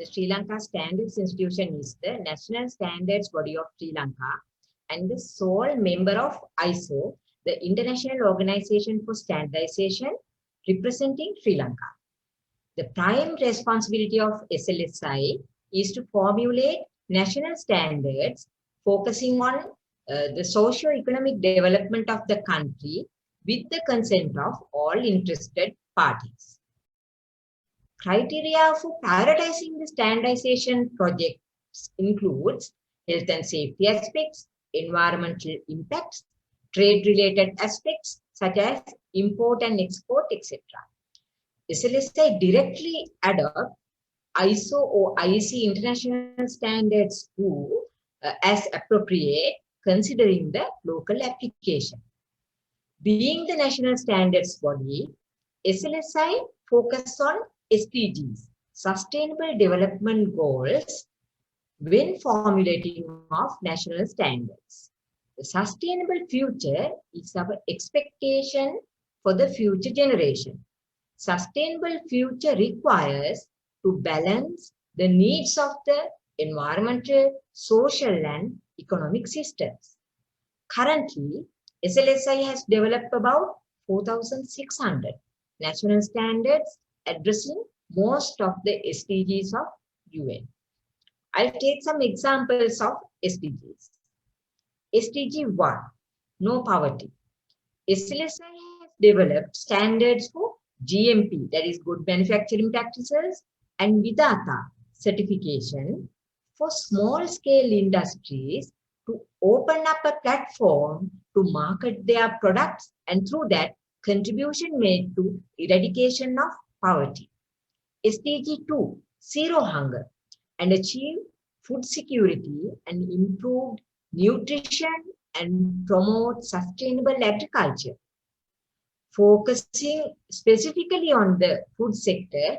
The Sri Lanka Standards Institution is the national standards body of Sri Lanka and the sole member of ISO, the International Organization for Standardization, representing Sri Lanka. The prime responsibility of SLSI is to formulate national standards focusing on the socio-economic development of the country with the consent of all interested parties. Criteria for prioritizing the standardization projects includes health and safety aspects, environmental impacts, trade-related aspects such as import and export, etc. SLSI directly adopt ISO or IEC international standards too, as appropriate, considering the local application. Being the national standards body, SLSI focus on SDGs, Sustainable Development Goals, when formulating of national standards. The sustainable future is our expectation for the future generation. Sustainable future requires to balance the needs of the environmental, social, and economic systems. Currently, SLSI has developed about 4,600 national standards addressing most of the SDGs of UN. I'll take some examples of SDGs. SDG 1, no poverty. SLSI has developed standards for GMP, that is good manufacturing practices, and Vidata certification for small-scale industries to open up a platform to market their products and through that contribution made to eradication of poverty. SDG 2, zero hunger, and achieve food security and improved nutrition and promote sustainable agriculture. Focusing specifically on the food sector,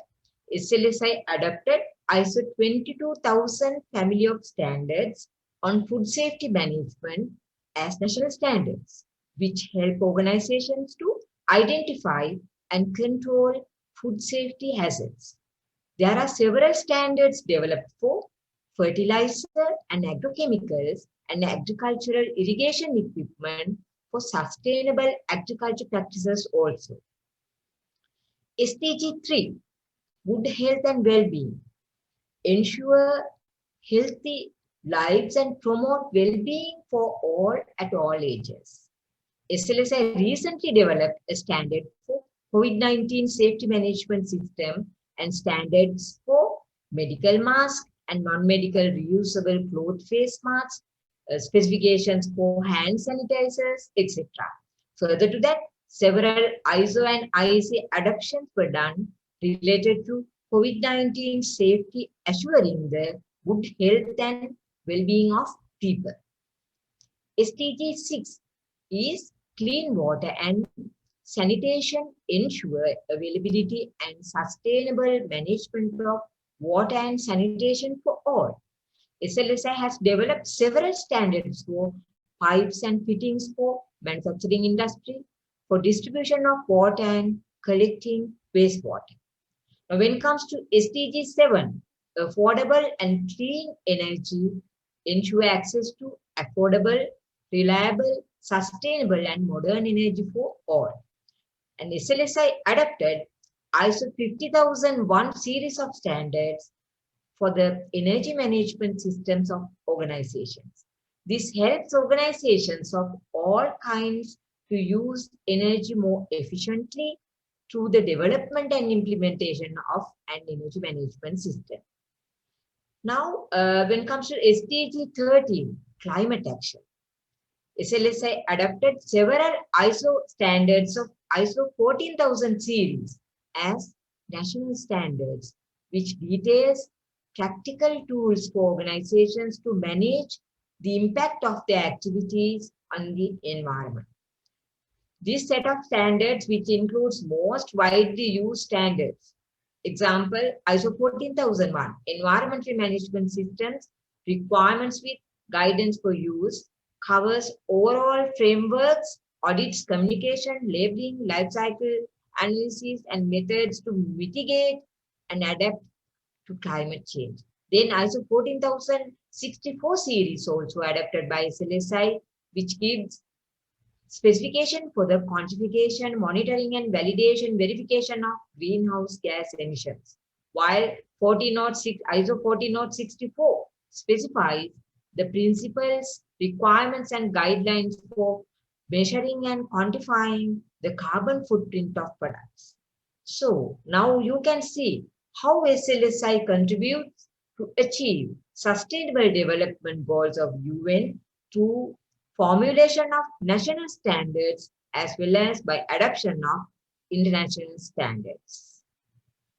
SLSI adopted ISO 22000 family of standards on food safety management as national standards, which help organizations to identify and control food safety hazards. There are several standards developed for fertilizer and agrochemicals and agricultural irrigation equipment for sustainable agriculture practices also. SDG 3, good health and well-being. Ensure healthy lives and promote well-being for all at all ages. SLSI recently developed a standard for COVID-19 safety management system and standards for medical masks and non-medical reusable cloth face masks, specifications for hand sanitizers, etc. Further to that, several ISO and IEC adoptions were done related to COVID-19 safety, assuring the good health and well-being of people. SDG 6 is clean water and sanitation, ensure availability and sustainable management of water and sanitation for all. SLSI has developed several standards for pipes and fittings for manufacturing industry, for distribution of water and collecting wastewater. Now, when it comes to SDG 7, affordable and clean energy, ensure access to affordable, reliable, sustainable and modern energy for all. And SLSI adopted ISO 50001 series of standards for the energy management systems of organizations. This helps organizations of all kinds to use energy more efficiently through the development and implementation of an energy management system. Now, when it comes to SDG 13, climate action, SLSI adopted several ISO standards of ISO 14000 series as national standards, which details practical tools for organizations to manage the impact of their activities on the environment. This set of standards, which includes most widely used standards, example, ISO 14001, Environmental Management Systems, Requirements with Guidance for Use, covers overall frameworks, audits, communication, labeling, life cycle analysis, and methods to mitigate and adapt to climate change. Then ISO 14064 series also adopted by SLSI, which gives specification for the quantification, monitoring and validation, verification of greenhouse gas emissions. While 4006, ISO 14064 specifies the principles, requirements and guidelines for measuring and quantifying the carbon footprint of products. So now you can see how SLSI contributes to achieve sustainable development goals of UN through formulation of national standards as well as by adoption of international standards.